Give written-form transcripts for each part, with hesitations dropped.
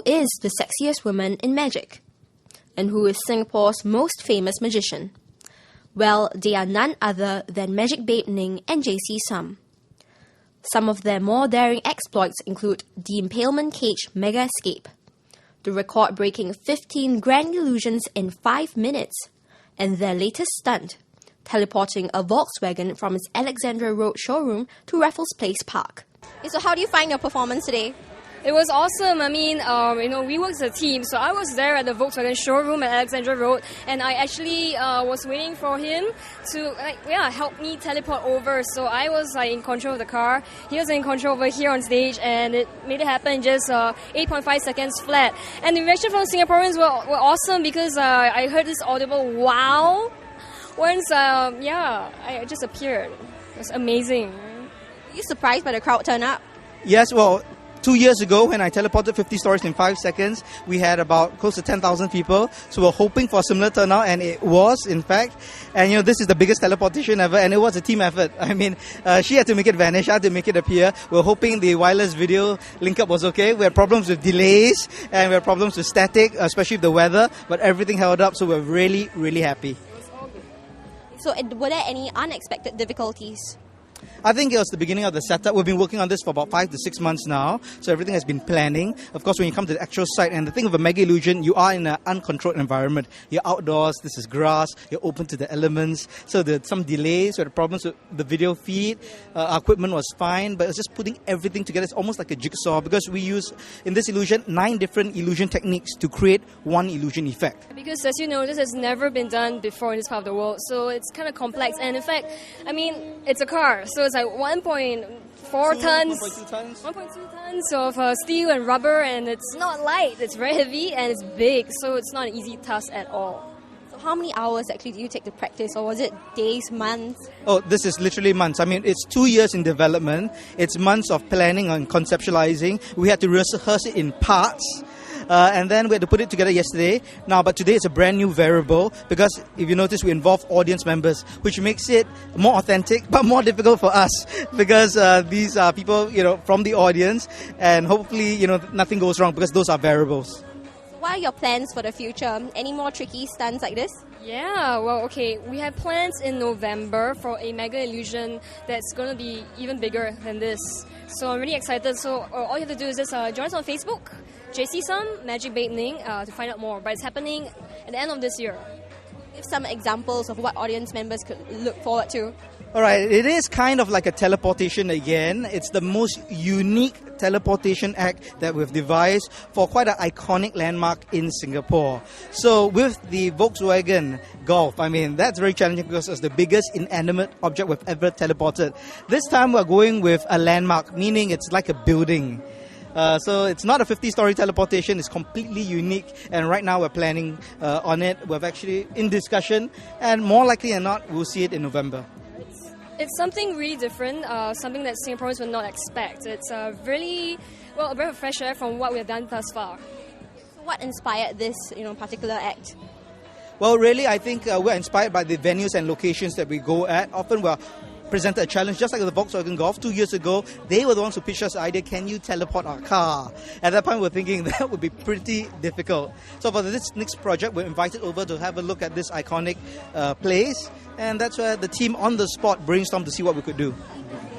is the sexiest woman in magic? And who is Singapore's most famous magician? Well, they are none other than Magic Babe Ning and JC Sum. Some of their more daring exploits include the Impalement Cage Mega Escape, the record-breaking 15 grand illusions in 5 minutes, and their latest stunt, teleporting a Volkswagen from its Alexandra Road showroom to Raffles Place Park. So how do you find your performance today? It was awesome. I mean, we worked as a team. So I was there at the Volkswagen showroom at Alexandra Road, and I actually was waiting for him to help me teleport over. So I was in control of the car. He was in control over here on stage, and it made it happen in just 8.5 seconds flat. And the reaction from Singaporeans were awesome because I heard this audible wow once I just appeared. It was amazing. Were you surprised by the crowd turn up? Yes, well, 2 years ago, when I teleported 50 stories in 5 seconds, we had about close to 10,000 people. So we're hoping for a similar turnout, and it was, in fact. And, this is the biggest teleportation ever, and it was a team effort. I mean, she had to make it vanish, I had to make it appear. We're hoping the wireless video link-up was okay. We had problems with delays, and we had problems with static, especially with the weather, but everything held up, so we're really, really happy. So were there any unexpected difficulties? I think it was the beginning of the setup. We've been working on this for about 5 to 6 months now, so everything has been planning. Of course, when you come to the actual site, and the thing of a mega illusion, you are in an uncontrolled environment. You're outdoors, this is grass, you're open to the elements. So there are some delays, we had problems with the video feed. Our equipment was fine, but it's just putting everything together. It's almost like a jigsaw, because we use, in this illusion, 9 different illusion techniques to create one illusion effect. Because as you know, this has never been done before in this part of the world, so it's kind of complex. And in fact, I mean, it's a car, so it's like 1.4 tons, 1.2 tons of steel and rubber, and it's not light, it's very heavy, and it's big, so it's not an easy task at all. So how many hours actually do you take to practice, or was it days, months? Oh, this is literally months. I mean, it's 2 years in development. It's months of planning and conceptualizing. We had to rehearse it in parts. And then we had to put it together yesterday. But today it's a brand new variable, because if you notice, we involve audience members, which makes it more authentic but more difficult for us, because these are people, from the audience, and hopefully, nothing goes wrong, because those are variables. So what are your plans for the future? Any more tricky stunts like this? Yeah, well, okay, we have plans in November for a mega illusion that's going to be even bigger than this. So I'm really excited. So all you have to do is just join us on Facebook, JC Sum, Magic Babe Ning, to find out more. But it's happening at the end of this year. Give some examples of what audience members could look forward to. All right, it is kind of like a teleportation again. It's the most unique teleportation act that we've devised for quite an iconic landmark in Singapore. So with the Volkswagen Golf, I mean, that's very challenging, because it's the biggest inanimate object we've ever teleported. This time we're going with a landmark, meaning it's like a building. So it's not a 50-story teleportation, it's completely unique, and right now we're planning on it. We're actually in discussion, and more likely than not, we'll see it in November. It's something really different, something that Singaporeans would not expect. It's really, a breath of fresh air from what we have done thus far. So what inspired this particular act? Well, really, I think we're inspired by the venues and locations that we go at. Often we're presented a challenge, just like the Volkswagen Golf 2 years ago. They were the ones who pitched us the idea, can you teleport our car? At that point, we're thinking that would be pretty difficult. So for this next project, we're invited over to have a look at this iconic place, and that's where the team on the spot brainstormed to see what we could do.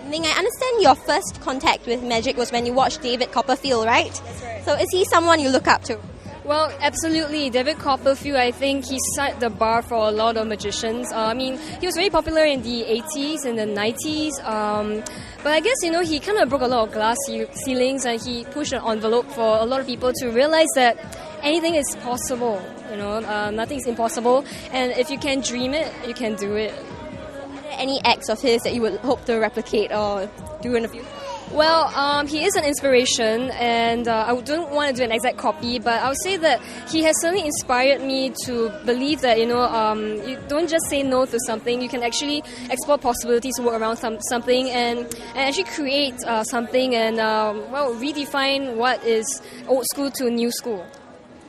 Ning, I understand your first contact with magic was when you watched David Copperfield, right? That's right. So is he someone you look up to? Well, absolutely. David Copperfield, I think he set the bar for a lot of magicians. I mean, he was very popular in the 80s and the 90s. But I guess, he kind of broke a lot of glass ceilings, and he pushed an envelope for a lot of people to realize that anything is possible. Nothing is impossible. And if you can dream it, you can do it. Are there any acts of his that you would hope to replicate or do in the future? Well, he is an inspiration, and I don't want to do an exact copy, but I would say that he has certainly inspired me to believe that, you don't just say no to something, you can actually explore possibilities to work around something and actually create something and, redefine what is old school to new school.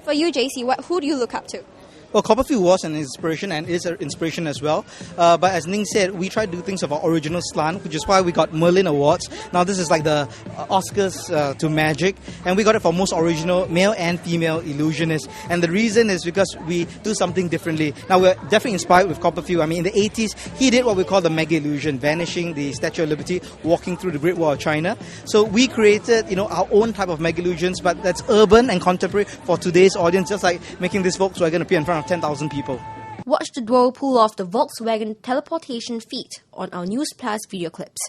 For you, JC, who do you look up to? Well, Copperfield was an inspiration and is an inspiration as well. But as Ning said, we try to do things of our original slant, which is why we got Merlin Awards. Now, this is like the Oscars to magic. And we got it for most original male and female illusionist. And the reason is because we do something differently. Now, we're definitely inspired with Copperfield. I mean, in the 80s, he did what we call the mega illusion, vanishing the Statue of Liberty, walking through the Great Wall of China. So we created, our own type of mega illusions, but that's urban and contemporary for today's audience, just like making this Volkswagen appear in front of 10,000 people. Watch the duo pull off the Volkswagen teleportation feat on our News Plus video clips.